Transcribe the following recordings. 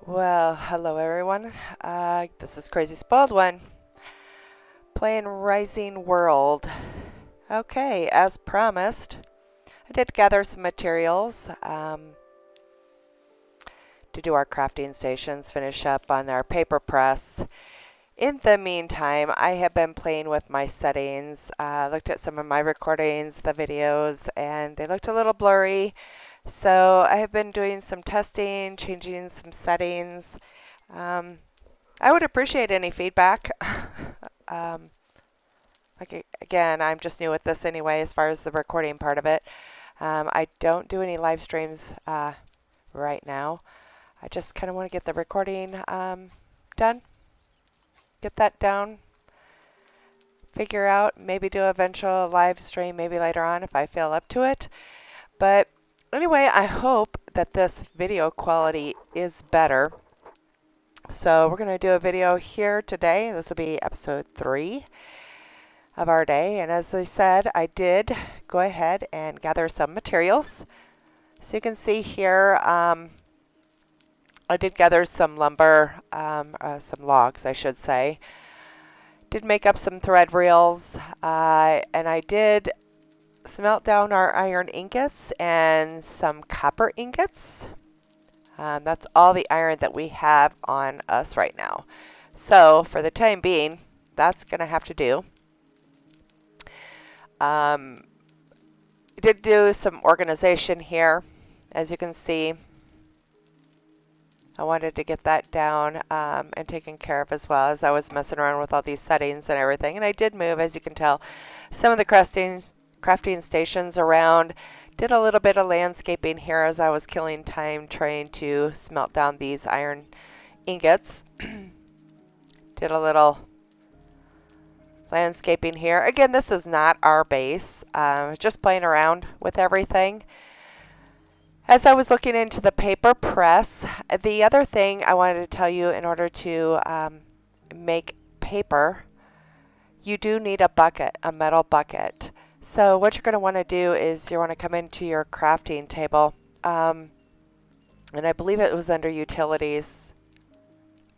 Well, hello everyone. This is Crazy Spoiled One playing Rising World. Okay, as promised, I did gather some materials to do our crafting stations, finish up on our paper press. In the meantime, I have been playing with my settings. Looked at some of my recordings, the videos, and they looked a little blurry. So I have been doing some testing, changing some settings. Um, I would appreciate any feedback. um, again, I'm just new at this anyway, as far as the recording part of it. I don't do any live streams right now. I just kind of want to get the recording done, get that down, figure out, maybe do an eventual live stream maybe later on if I feel up to it. But anyway, I hope that this video quality is better. So we're going to do a video here today. This will be episode 3 of our day. And as I said, I did go ahead and gather some materials. So you can see here, I did gather some lumber, some logs, I should say. Did make up some thread reels, and I did smelt down our iron ingots and some copper ingots. That's all the iron that we have on us right now. So for the time being, that's going to have to do. I did do some organization here. As you can see, I wanted to get that down and taken care of as well, as I was messing around with all these settings and everything. And I did move, as you can tell, some of the crafting stations around. Did a little bit of landscaping here as I was killing time trying to smelt down these iron ingots. Did a little landscaping here. Again, this is not our base. Just playing around with everything. As I was looking into the paper press, the other thing I wanted to tell you, in order to make paper, you do need a bucket, a metal bucket. So what you're going to want to do is you want to come into your crafting table, and I believe it was under utilities,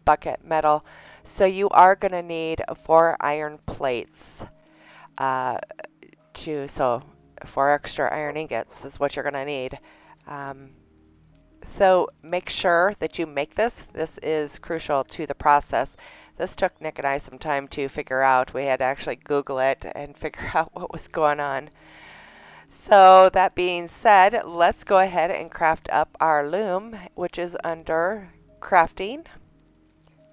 bucket, metal. So you are going to need 4 iron plates uh, so 4 extra iron ingots is what you're going to need. So make sure that you make this. This is crucial to the process. This took Nick and I some time to figure out. We had to actually Google it and figure out what was going on. So that being said, let's go ahead and craft up our loom, which is under crafting.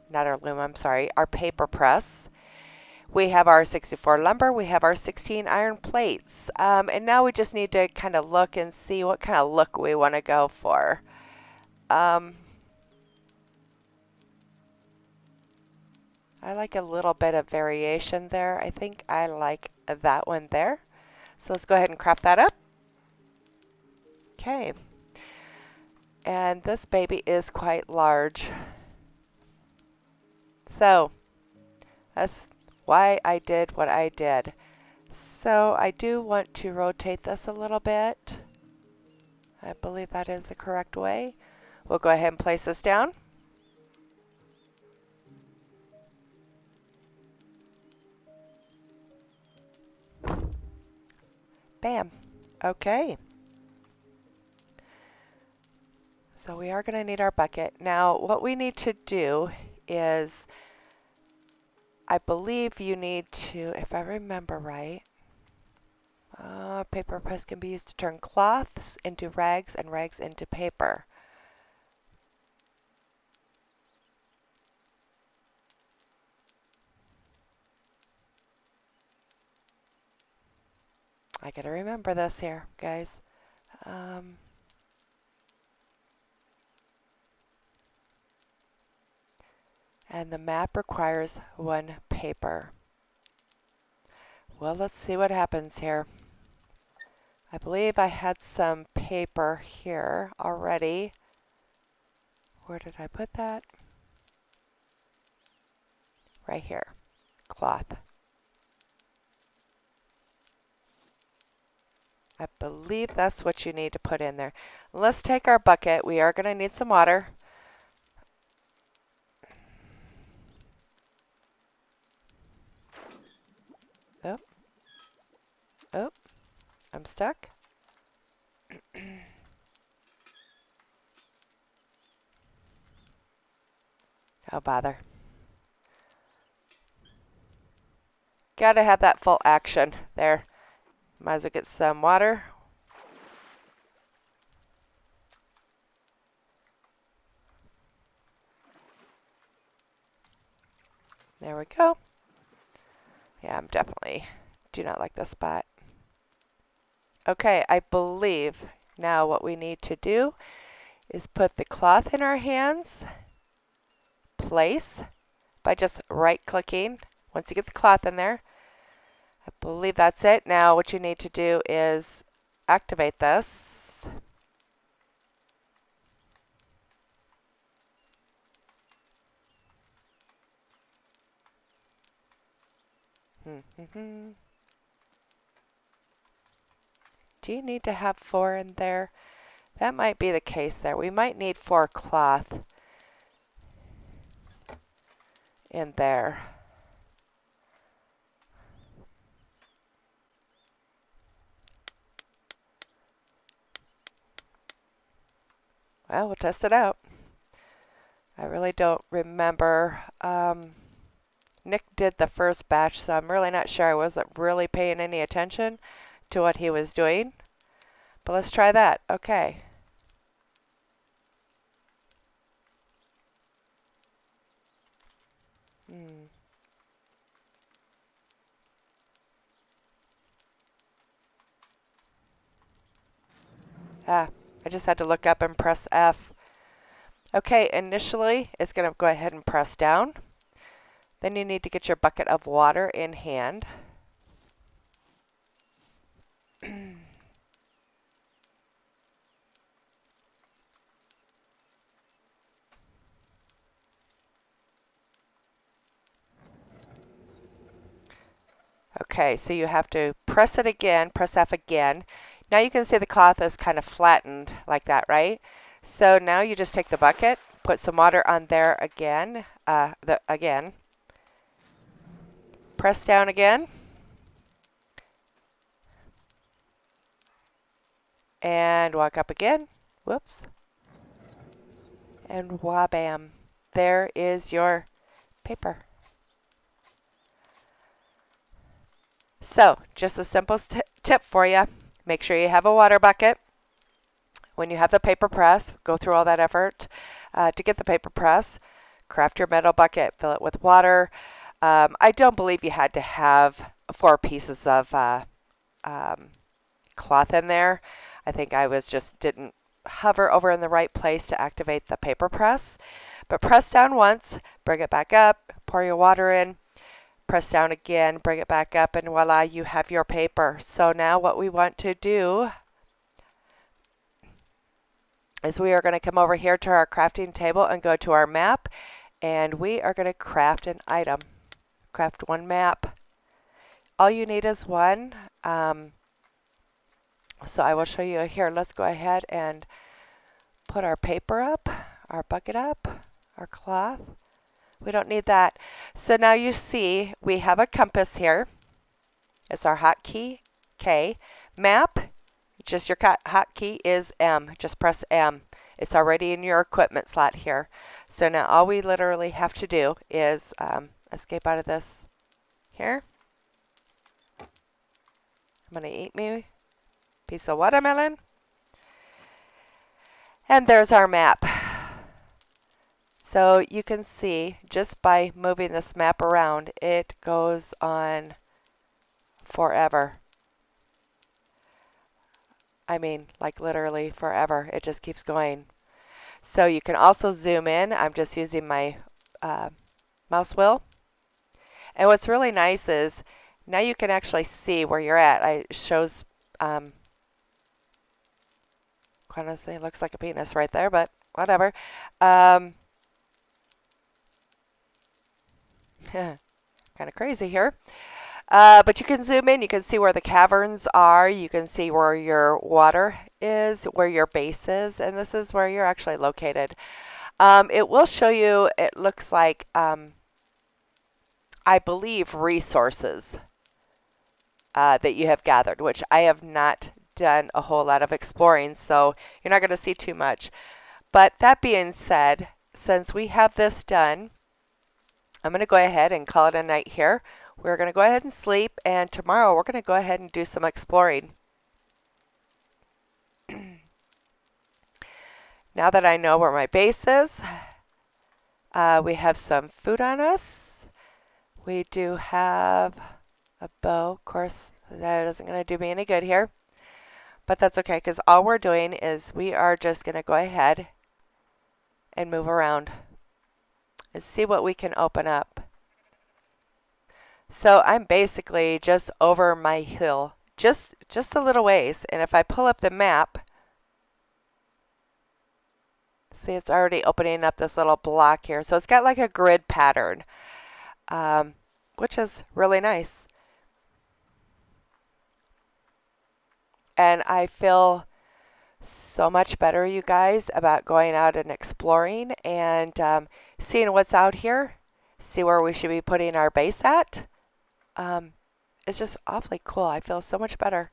Not our loom, I'm sorry, our paper press. We have our 64 lumber, we have our 16 iron plates. And now we just need to kind of look and see what kind of look we want to go for. I like a little bit of variation there. I think I like that one there. So let's go ahead and craft that up. Okay. And this baby is quite large. So that's why I did what I did. So I do want to rotate this a little bit. I believe that is the correct way. We'll go ahead and place this down. Bam. Okay. So we are going to need our bucket. Now what we need to do is, I believe you need to, if I remember right, paper press can be used to turn cloths into rags and rags into paper. I gotta remember this here, guys. And the map requires 1 paper. Well, let's see what happens here. I believe I had some paper here already. Where did I put that? Right here. Cloth. I believe that's what you need to put in there. Let's take our bucket. We are going to need some water. Oh, I'm stuck. Oh, bother. Gotta have that full action there. Might as well get some water. There we go. Yeah, I'm definitely do not like this spot. Okay, I believe now what we need to do is put the cloth in our hands, place, by just right-clicking. Once you get the cloth in there, I believe that's it. Now what you need to do is activate this. Do you need to have 4 in there? That might be the case there. We might need 4 cloth in there. Well, we'll test it out. I really don't remember. Nick did the first batch, so I'm really not sure. I wasn't really paying any attention to what he was doing. But let's try that. Okay. I just had to look up and press F. Okay, initially it's going to go ahead and press down. Then you need to get your bucket of water in hand. Okay, so you have to press it again, press F again. Now you can see the cloth is kind of flattened like that, right? So now you just take the bucket, put some water on there again, press down again, and walk up again. Whoops. And wabam. There is your paper. So, just a simple tip for you. Make sure you have a water bucket. When you have the paper press, go through all that effort to get the paper press. Craft your metal bucket, fill it with water. I don't believe you had to have 4 pieces of cloth in there. I think I didn't hover over in the right place to activate the paper press. But press down once, bring it back up, pour your water in, press down again, bring it back up, and voila, you have your paper. So now what we want to do is we are going to come over here to our crafting table and go to our map, and we are going to craft an item. Craft 1 map. All you need is 1. So I will show you here. Let's go ahead and put our paper up, our bucket up, our cloth. We don't need that. So now you see we have a compass here. It's our hotkey K. Map, just your hotkey is M. Just press M. It's already in your equipment slot here. So now all we literally have to do is escape out of this here. I'm going to eat me a piece of watermelon. And there's our map. So you can see just by moving this map around, it goes on forever. I mean, like literally forever. It just keeps going. So you can also zoom in. I'm just using my mouse wheel. And what's really nice is now you can actually see where you're at. It shows, kind of say, looks like a penis right there, but whatever. Kind of crazy here. But you can zoom in, you can see where the caverns are, you can see where your water is, where your base is, and this is where you're actually located. It will show you, it looks like, I believe resources. that you have gathered, which I have not done a whole lot of exploring, so you're not going to see too much. But that being said, since we have this done, I'm going to go ahead and call it a night here. We're going to go ahead and sleep, and tomorrow we're going to go ahead and do some exploring. Now that I know where my base is, we have some food on us. We do have a bow. Of course, that isn't going to do me any good here, but that's okay because all we're doing is we are just going to go ahead and move around and see what we can open up. So I'm basically just over my hill, just a little ways, and if I pull up the map, see, it's already opening up this little block here. So it's got like a grid pattern, which is really nice. And I feel so much better, you guys, about going out and exploring and seeing what's out here, see where we should be putting our base at. It's just awfully cool. I feel so much better.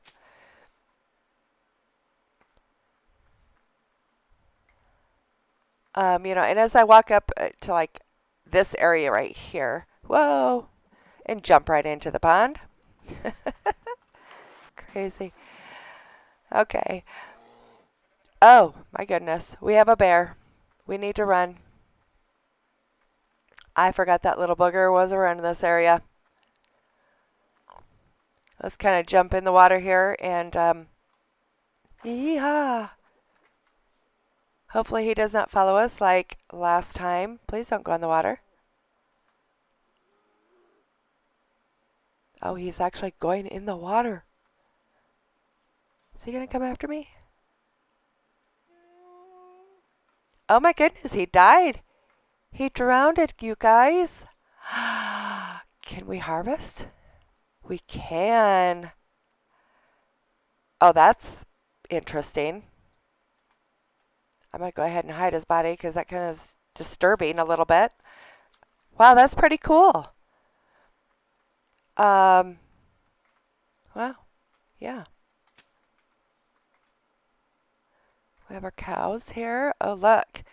And as I walk up to like this area right here, whoa, and jump right into the pond. Crazy. Okay. Oh, my goodness. We have a bear. We need to run. I forgot that little booger was around this area. Let's kind of jump in the water here and yeehaw. Hopefully he does not follow us like last time. Please don't go in the water. Oh, he's actually going in the water. Is he going to come after me? Oh my goodness, he died. He drowned it, you guys. Can we harvest? We can. Oh, that's interesting. I'm going to go ahead and hide his body because that kind of is disturbing a little bit. Wow, that's pretty cool. Well, yeah. We have our cows here. Oh, look.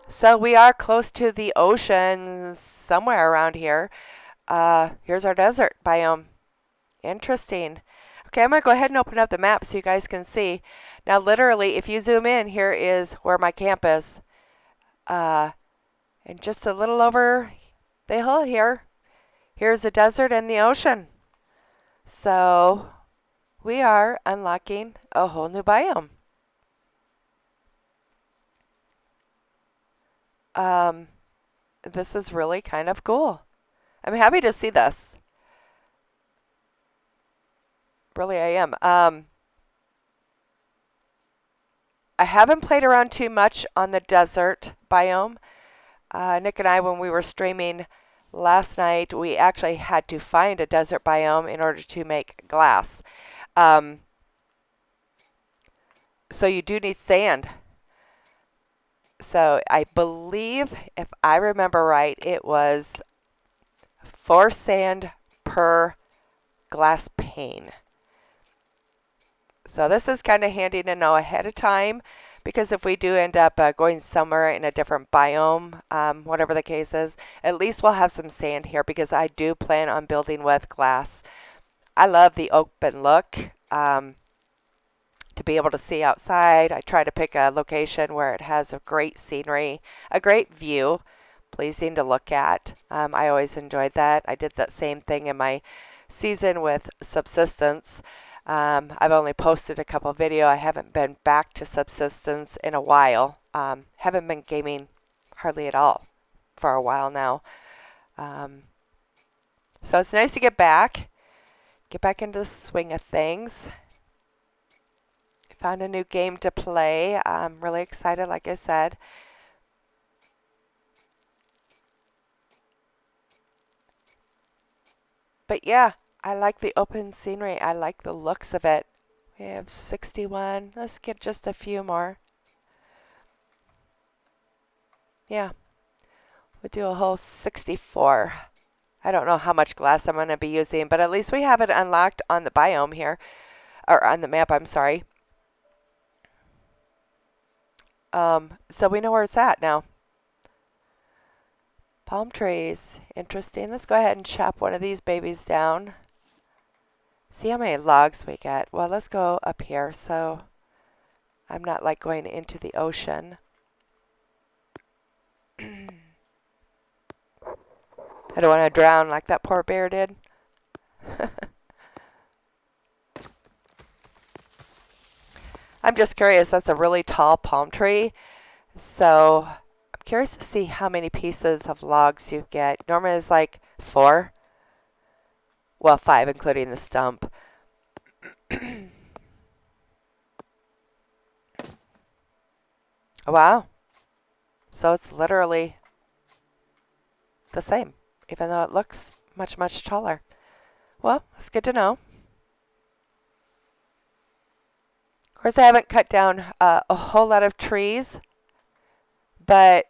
So we are close to the ocean somewhere around here. Here's our desert biome. Interesting. Okay, I'm going to go ahead and open up the map so you guys can see. Now, literally, if you zoom in, here is where my camp is. And just a little over the hill here, here's the desert and the ocean. So we are unlocking a whole new biome. This is really kind of cool. I'm happy to see this. Really, I am. I haven't played around too much on the desert biome. Nick and I, when we were streaming last night, we actually had to find a desert biome in order to make glass. So you do need sand. So I believe, if I remember right, it was 4 sand per glass pane. So this is kind of handy to know ahead of time, because if we do end up going somewhere in a different biome, whatever the case is, at least we'll have some sand here, because I do plan on building with glass. I love the open look. To be able to see outside, I try to pick a location where it has a great scenery, a great view, pleasing to look at. I always enjoyed that. I did that same thing in my season with subsistence. I've only posted a couple video. I haven't been back to subsistence in a while. Haven't been gaming hardly at all for a while now. So it's nice to get back into the swing of things. Found a new game to play. I'm really excited, like I said. But yeah, I like the open scenery. I like the looks of it. We have 61. Let's get just a few more. Yeah, we'll do a whole 64. I don't know how much glass I'm going to be using, but at least we have it unlocked on the biome here, or on the map, I'm sorry. So we know where it's at now. Palm trees. Interesting. Let's go ahead and chop one of these babies down. See how many logs we get. Well, let's go up here so I'm not like going into the ocean. I don't want to drown like that poor bear did. I'm just curious. That's a really tall palm tree. So I'm curious to see how many pieces of logs you get. Normally it's like 4. Well, 5 including the stump. Wow. So it's literally the same, even though it looks much, much taller. Well, that's good to know. Of course, I haven't cut down a whole lot of trees, but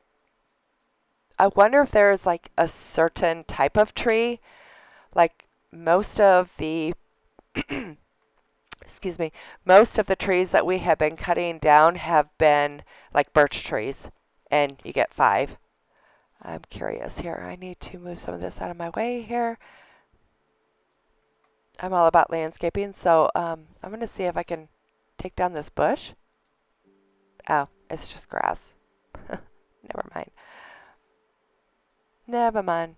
I wonder if there's like a certain type of tree. Like most of the, excuse me, most of the trees that we have been cutting down have been like birch trees, and you get 5. I'm curious here. I need to move some of this out of my way here. I'm all about landscaping, so I'm going to see if I can take down this bush. Oh, it's just grass. Never mind. Never mind.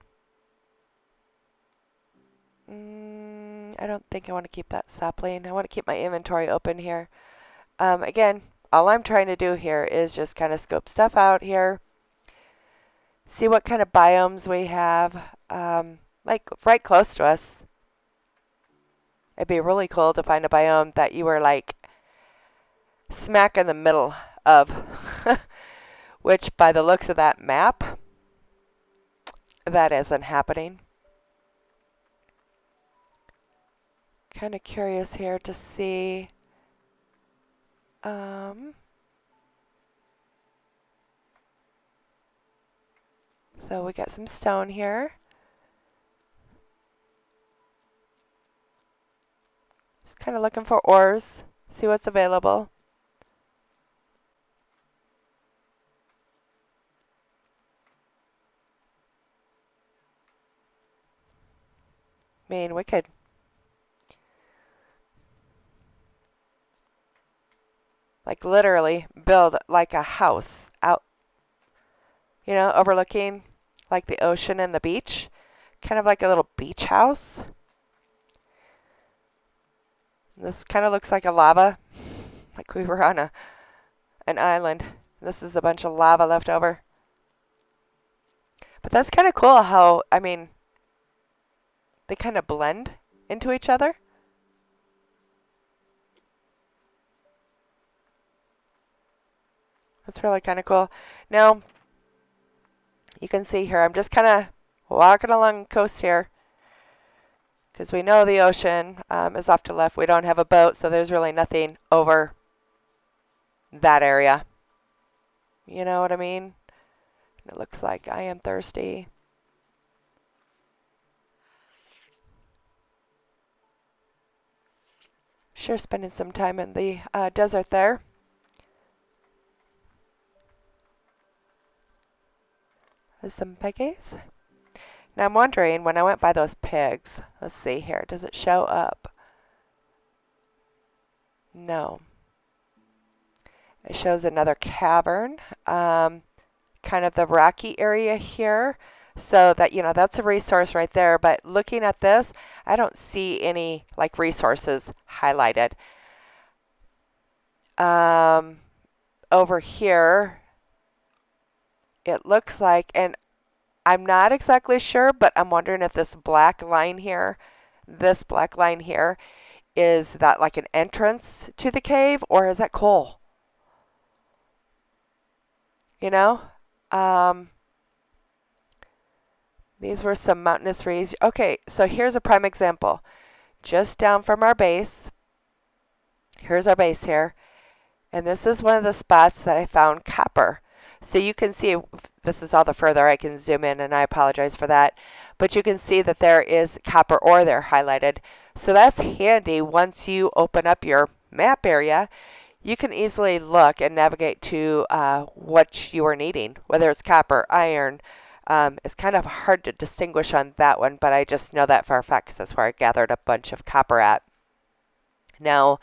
I don't think I want to keep that sapling. I want to keep my inventory open here. Again, all I'm trying to do here is just kind of scope stuff out here. See what kind of biomes we have. Like right close to us. It'd be really cool to find a biome that you were like smack in the middle of. Which by the looks of that map, that isn't happening. Kind of curious here to see. So we got some stone here. Just kind of looking for ores, see what's available. I mean, we could like literally build like a house out, overlooking like the ocean and the beach. Kind of like a little beach house. This kind of looks like a lava, like we were on an island. This is a bunch of lava left over. But that's kind of cool how, I mean, they kind of blend into each other. That's really kind of cool. Now, you can see here, I'm just kind of walking along the coast here because we know the ocean is off to the left. We don't have a boat, so there's really nothing over that area. You know what I mean? It looks like I am thirsty. Sure, spending some time in the desert there. There's some piggies. Now I'm wondering, when I went by those pigs, let's see here, does it show up? No. It shows another cavern, kind of the rocky area here. So that, that's a resource right there. But looking at this, I don't see any like resources highlighted. Over here, it looks like, and I'm not exactly sure, but I'm wondering if this black line here is that like an entrance to the cave, or is that coal? These were some mountainous regions. Okay, so here's a prime example. Just down from our base, here's our base here, and this is one of the spots that I found copper. So you can see this is all the further I can zoom in, and I apologize for that. But you can see that there is copper ore there highlighted. So that's handy. Once you open up your map area, you can easily look and navigate to what you are needing, whether it's copper, iron. It's kind of hard to distinguish on that one, but I just know that for a fact because that's where I gathered a bunch of copper at. Now,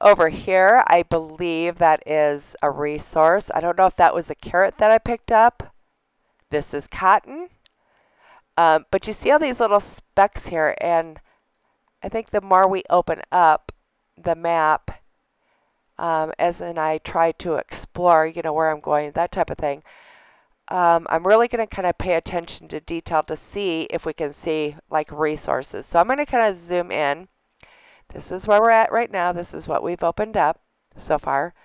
over here, I believe that is a resource. I don't know if that was a carrot that I picked up. This is cotton. But you see all these little specks here, and I think the more we open up the map, as in I try to explore, where I'm going, that type of thing, I'm really going to kind of pay attention to detail to see if we can see like resources. So I'm going to kind of zoom in. This is where we're at right now. This is what we've opened up so far.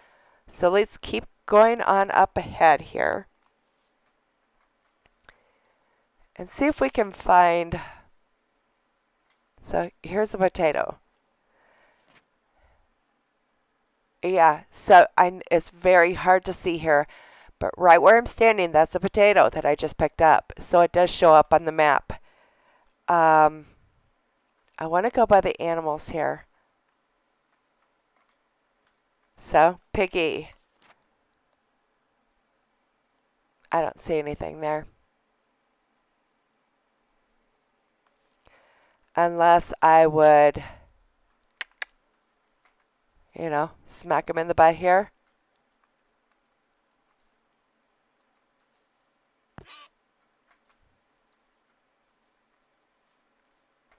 So let's keep going on up ahead here and see if we can find. So here's a potato. Yeah, so it's very hard to see here, but right where I'm standing, that's a potato that I just picked up. So it does show up on the map. I want to go by the animals here. So, piggy. I don't see anything there. Unless I would, smack him in the butt here.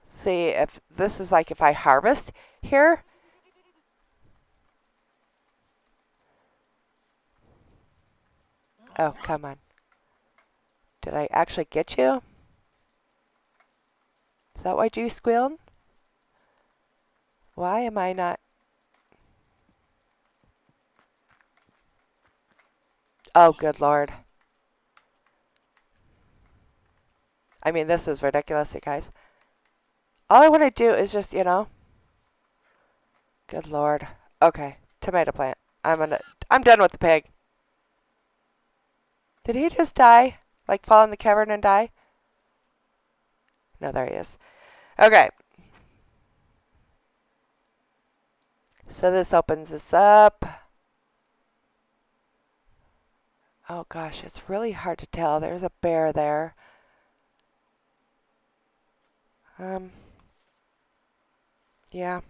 See if this is like if I harvest here. Oh, come on. Did I actually get you? Is that why you squealed? Why am I not? Oh, good Lord. I mean, this is ridiculous, you guys. All I want to do is just, good Lord. Okay, tomato plant. I'm done with the pig. Did he just die? Like fall in the cavern and die? No, there he is. Okay. So this opens this up. Oh gosh, it's really hard to tell. There's a bear there. Yeah.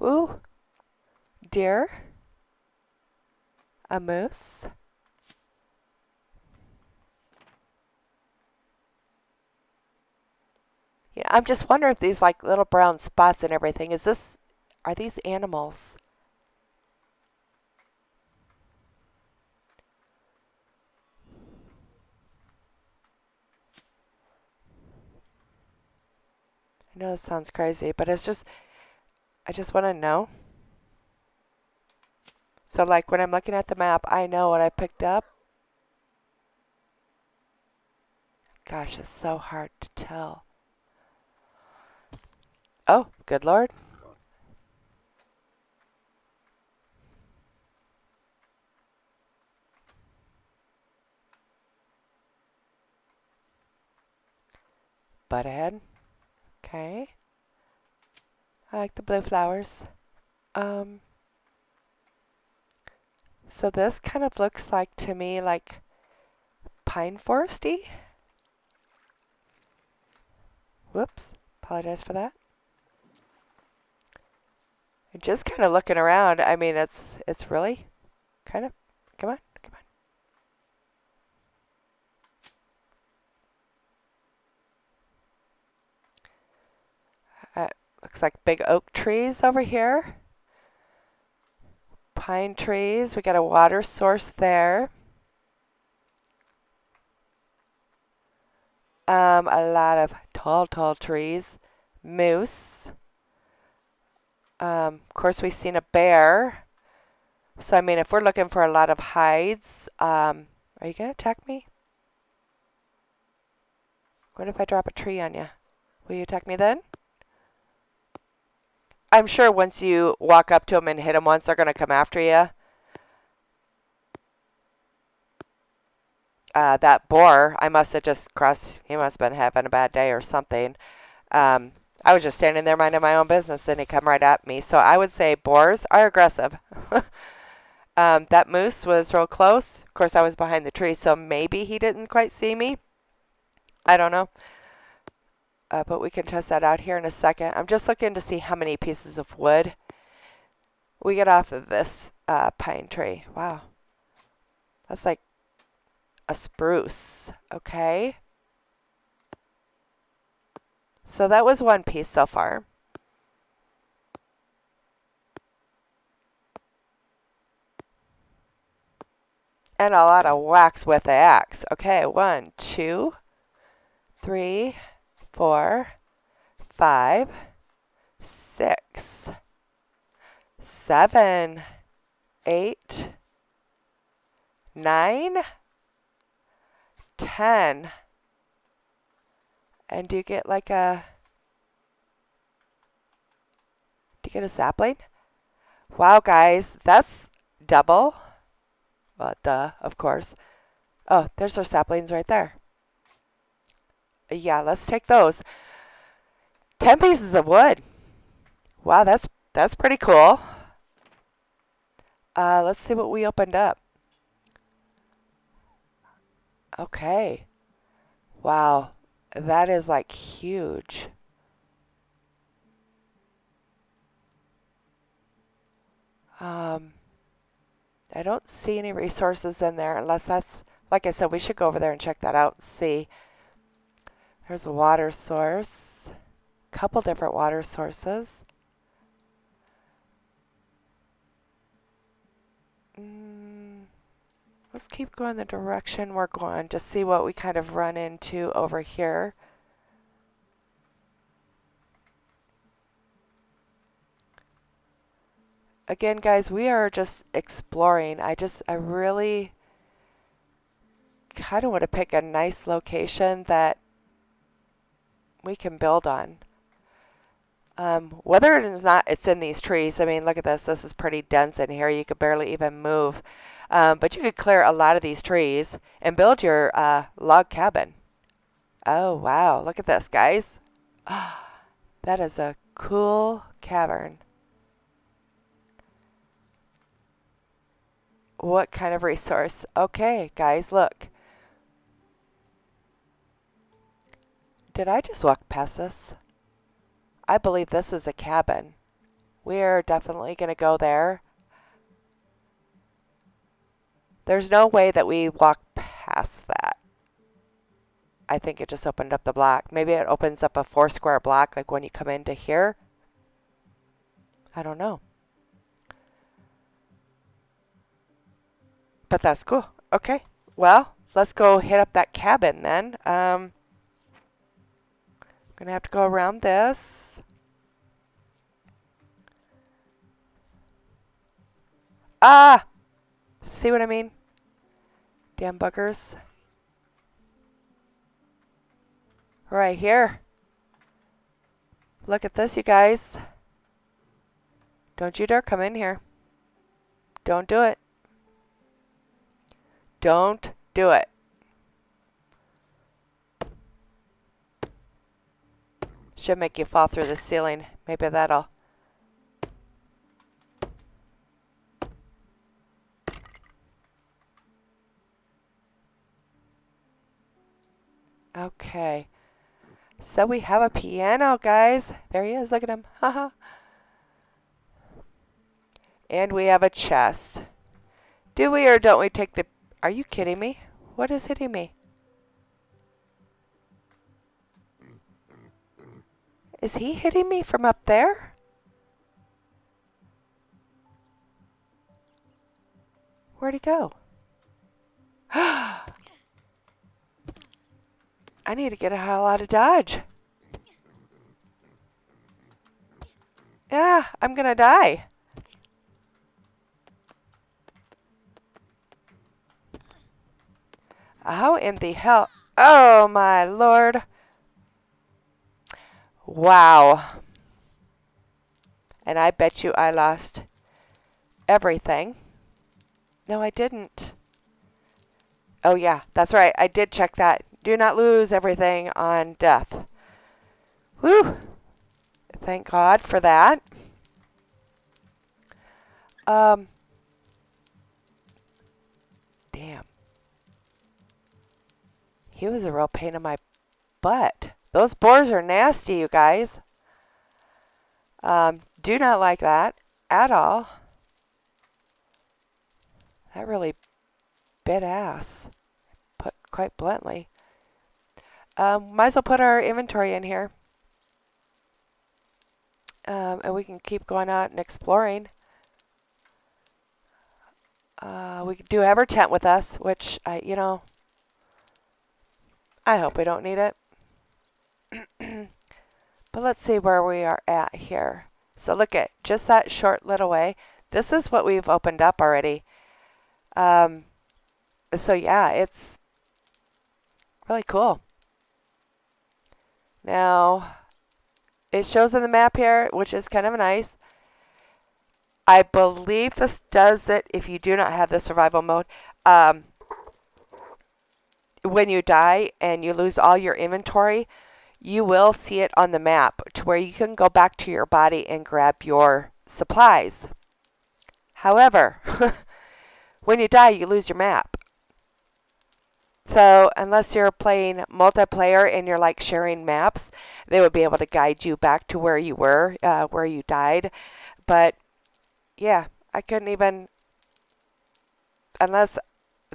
Ooh. Deer. A moose. Yeah, I'm just wondering if these like little brown spots and everything, are these animals? I know this sounds crazy, but I just want to know. So like when I'm looking at the map, I know what I picked up. Gosh, it's so hard to tell. Oh, good Lord. Butthead. Okay. I like the blue flowers. So this kind of looks like to me like pine foresty. Whoops. Apologize for that. And just kind of looking around, I mean, it's really kind of, come on, come on. Looks like big oak trees over here. Pine trees. We got a water source there. A lot of tall trees. Moose. Of course, we've seen a bear. So, I mean, if we're looking for a lot of hides, are you going to attack me? What if I drop a tree on you? Will you attack me then? I'm sure once you walk up to them and hit them once, they're going to come after you. That boar, I must have just crossed, he must have been having a bad day or something. I was just standing there minding my own business and he come right at me. So I would say boars are aggressive. That moose was real close. Of course, I was behind the tree, so maybe he didn't quite see me. I don't know. But we can test that out here in a second. I'm just looking to see how many pieces of wood we get off of this pine tree. Wow. That's like a spruce. Okay. So that was one piece so far. And a lot of whacks with the axe. Okay, 1, 2, 3, 4, 5, 6, 7, 8, 9, 10. And do you get like a, do you get a sapling? Wow, guys, that's double. Well, duh, of course. Oh, there's our saplings right there. Yeah, let's take those. 10 pieces of wood. Wow, that's pretty cool. Let's see what we opened up. Okay. Wow, that is like huge. I don't see any resources in there unless that's, like I said, we should go over there and check that out and see. There's a water source. Couple different water sources. Let's keep going the direction we're going to see what we kind of run into over here. Again, guys, we are just exploring. I really kind of want to pick a nice location that we can build on. Whether it is not, it's in these trees. I mean, look at this. This is pretty dense in here. You could barely even move. But you could clear a lot of these trees and build your log cabin. Oh, wow. Look at this, guys. That is a cool cavern. What kind of resource? Okay, guys, look. Did I just walk past this? I believe this is a cabin. We're definitely going to go there. There's no way that we walk past that. I think it just opened up the block. Maybe it opens up a 4 square block like when you come into here. I don't know. But that's cool. Okay. Well, let's go hit up that cabin then. I'm going to have to go around this. Ah! See what I mean? Damn buggers. Right here. Look at this, you guys. Don't you dare come in here. Don't do it. Don't do it. Should make you fall through the ceiling. Maybe that'll. Okay. So we have a piano, guys. There he is. Look at him. Haha. And we have a chest. Do we or don't we take the... Are you kidding me? What is hitting me? Is he hitting me from up there? Where'd he go? I need to get a hell out of Dodge. Yeah, I'm gonna die. How in the hell? Oh my lord. Wow. And I bet you I lost everything. No, I didn't. Oh yeah, that's right. I did check that. Do not lose everything on death. Whew. Thank God for that. Damn. He was a real pain in my butt. Those boars are nasty, you guys. Do not like that at all. That really bit ass, put quite bluntly. Might as well put our inventory in here. And we can keep going out and exploring. We do have our tent with us, which I hope we don't need it. But let's see where we are at here. So look at just that short little way. This is what we've opened up already. So yeah, it's really cool. Now, it shows in the map here, which is kind of nice. I believe this does it if you do not have the survival mode. When you die and you lose all your inventory, you will see it on the map to where you can go back to your body and grab your supplies. However, when you die, you lose your map. So unless you're playing multiplayer and you're like sharing maps, they would be able to guide you back to where you were, where you died. But yeah, I couldn't even, unless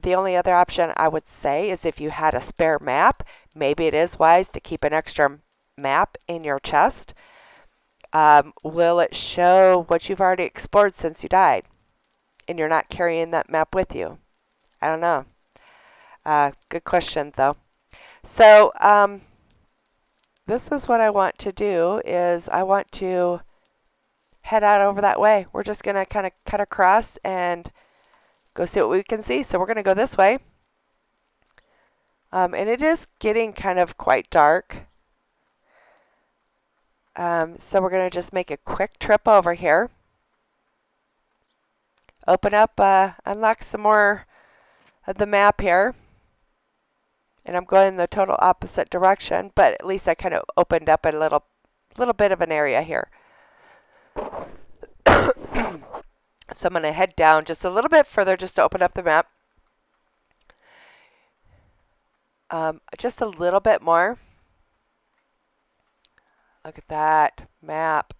the only other option I would say is if you had a spare map, maybe it is wise to keep an extra map in your chest. Will it show what you've already explored since you died and you're not carrying that map with you? I don't know. Good question, though. So this is what I want to do is I want to head out over that way. We're just going to kind of cut across and go see what we can see. So we're going to go this way. And it is getting kind of quite dark. So we're going to just make a quick trip over here. Open up, unlock some more of the map here. And I'm going in the total opposite direction, but at least I kind of opened up a little bit of an area here. So I'm going to head down just a little bit further just to open up the map. Just a little bit more. Look at that map.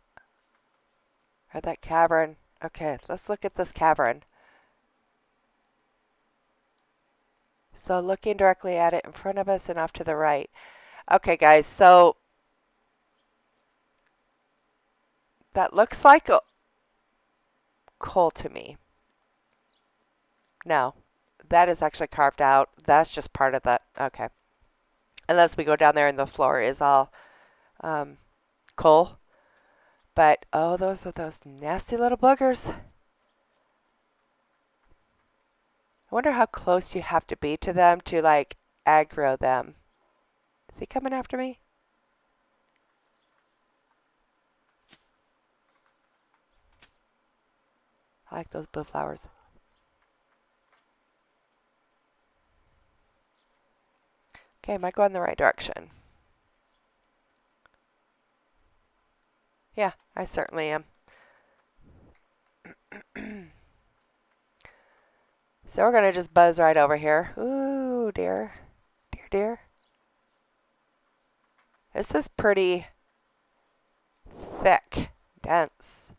Or that cavern. Okay, let's look at this cavern. So looking directly at it in front of us and off to the right. Okay, guys, so that looks like a coal to me. No, that is actually carved out. That's just part of that. Okay. Unless we go down there and the floor is all coal. But, oh, those are those nasty little boogers. I wonder how close you have to be to them to, like, aggro them. Is he coming after me? I like those blue flowers. Okay, am I going the right direction? Yeah, I certainly am. So we're going to just buzz right over here. Ooh, dear. Dear, dear. This is pretty thick, dense.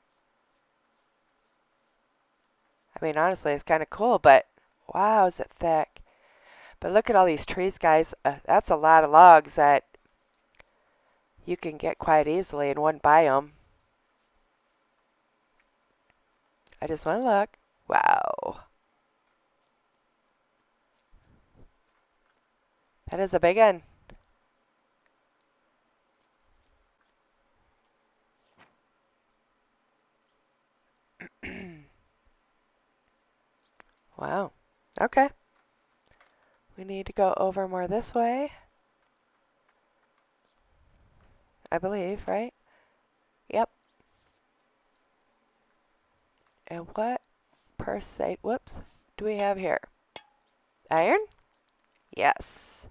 I mean, honestly, it's kind of cool, but wow, is it thick. But look at all these trees, guys. That's a lot of logs that you can get quite easily in one biome. I just want to look. Wow. That is a big one. Wow. Okay. We need to go over more this way. I believe, right? Yep. And what per se, whoops, do we have here? Iron? Yes.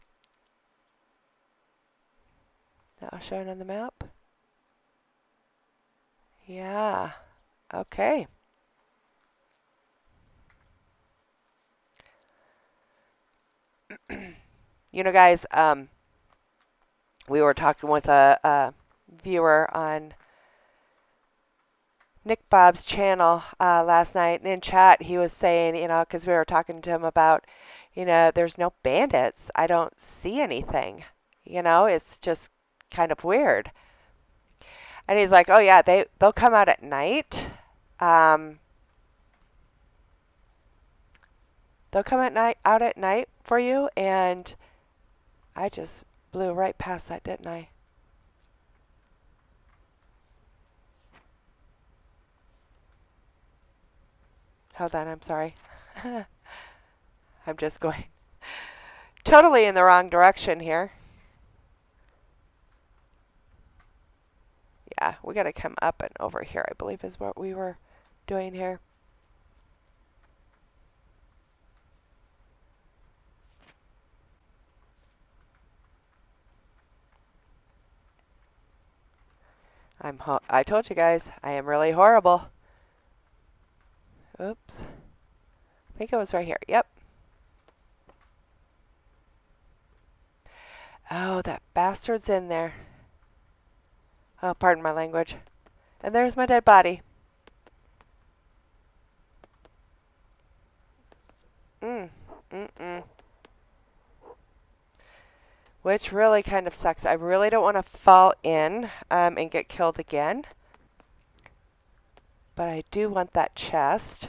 Now shown on the map? Yeah. Okay. You know, guys, we were talking with a viewer on Nick Bob's channel last night, and in chat he was saying, you know, because we were talking to him about, you know, there's no bandits. I don't see anything. You know, it's just kind of weird. And he's like, oh yeah, they'll come out at night. They'll come out at night for you, and I just blew right past that, didn't I? Hold on, I'm sorry. I'm just going totally in the wrong direction here. Yeah, we got to come up and over here, I believe is what we were doing here. I told you guys, I am really horrible. Oops. I think it was right here. Yep. Oh, that bastard's in there. Oh, pardon my language. And there's my dead body. Mm-mm. Which really kind of sucks. I really don't want to fall in and get killed again. But I do want that chest.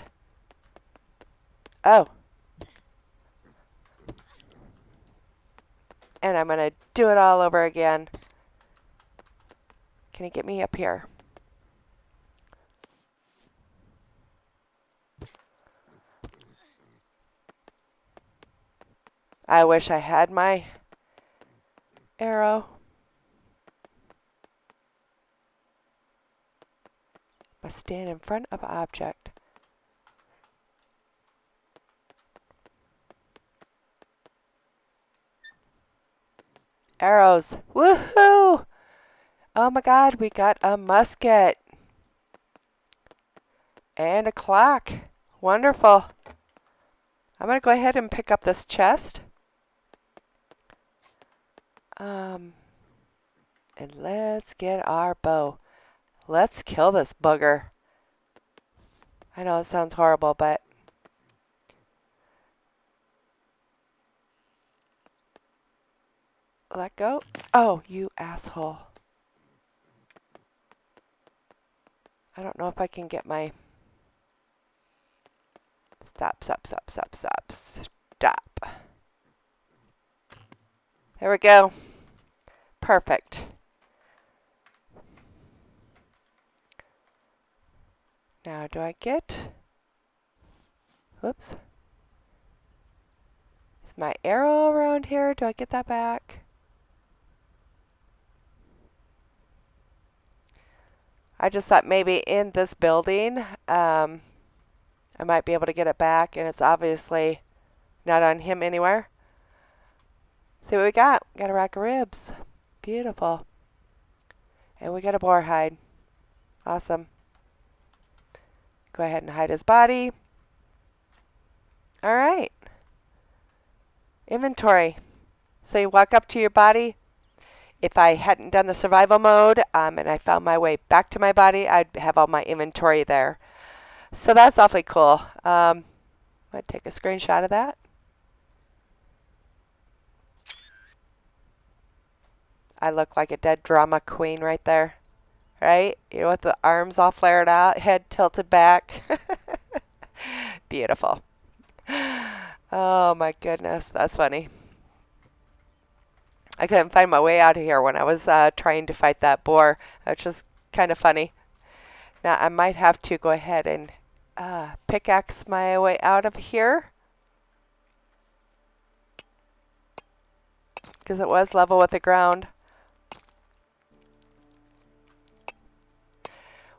Oh. And I'm going to do it all over again. Can you get me up here? I wish I had my arrow. Must stand in front of an object. Arrows. Woohoo! Oh my god, we got a musket. And a clock. Wonderful. I'm going to go ahead and pick up this chest. And let's get our bow. Let's kill this bugger. I know it sounds horrible, but let go. Oh, you asshole. I don't know if I can get my... Stop. There we go. Perfect. Now, do I get... Whoops. Is my arrow around here? Do I get that back? I just thought maybe in this building, I might be able to get it back, and it's obviously not on him anywhere. See what we got. We got a rack of ribs. Beautiful. And we got a boar hide. Awesome. Go ahead and hide his body. All right. Inventory. So you walk up to your body. If I hadn't done the survival mode and I found my way back to my body, I'd have all my inventory there. So that's awfully cool. I'm going to take a screenshot of that. I look like a dead drama queen right there. Right? You know, with the arms all flared out, head tilted back. Beautiful. Oh my goodness, that's funny. I couldn't find my way out of here when I was trying to fight that boar, which is kind of funny. Now I might have to go ahead and pickaxe my way out of here, because it was level with the ground.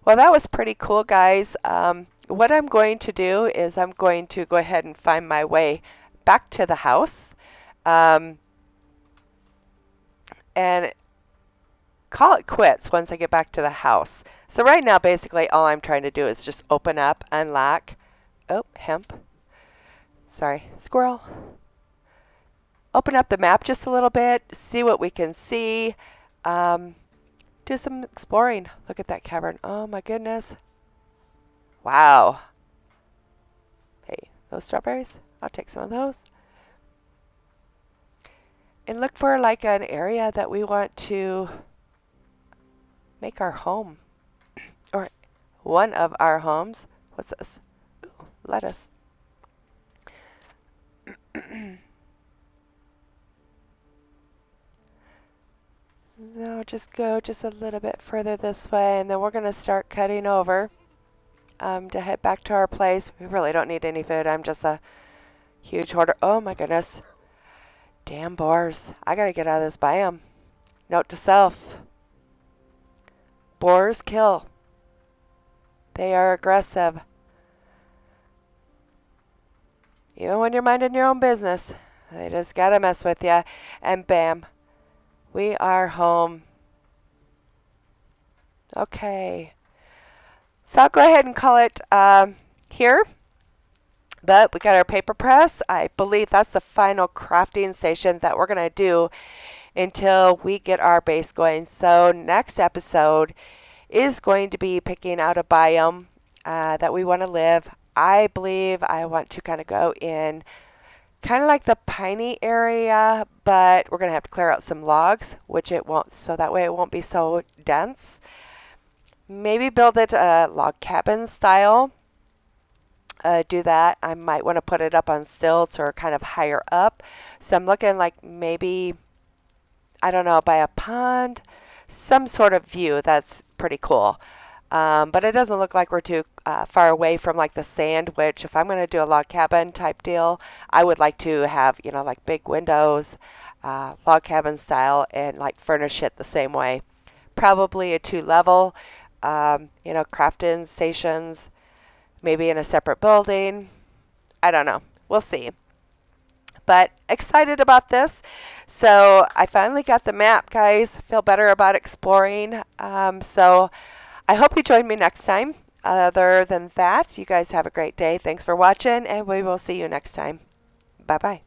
Well, that was pretty cool, guys. What I'm going to do is I'm going to go ahead and find my way back to the house um, and call it quits once I get back to the house. So right now, basically, all I'm trying to do is just open up, unlock. Oh, hemp. Sorry, squirrel. Open up the map just a little bit, see what we can see. Um, do some exploring. Look at that cavern. Oh my goodness. Wow. Hey, those strawberries? I'll take some of those. And look for like an area that we want to make our home. Or one of our homes. What's this? Ooh, lettuce. No, just go just a little bit further this way, and then we're going to start cutting over to head back to our place. We really don't need any food. I'm just a huge hoarder. Oh my goodness. Damn boars. I got to get out of this biome. Note to self. Boars kill. They are aggressive. Even when you're minding your own business, they just got to mess with you. And bam. We are home. Okay. So I'll go ahead and call it here. But we got our paper press. I believe that's the final crafting station that we're going to do until we get our base going. So next episode is going to be picking out a biome that we want to live. I believe I want to kind of go in kind of like the piney area, but we're going to have to clear out some logs, which it won't, so that way it won't be so dense. Maybe build it a log cabin style. Do that. I might want to put it up on stilts or kind of higher up. So I'm looking like maybe, I don't know, by a pond, some sort of view that's pretty cool. But it doesn't look like we're too far away from like the sand, which if I'm going to do a log cabin type deal, I would like to have, you know, like big windows, log cabin style, and like furnish it the same way. Probably a 2-level, you know, crafting stations, maybe in a separate building. I don't know. We'll see. But excited about this. So I finally got the map, guys. Feel better about exploring. So I hope you join me next time. Other than that, you guys have a great day. Thanks for watching, and we will see you next time. Bye-bye.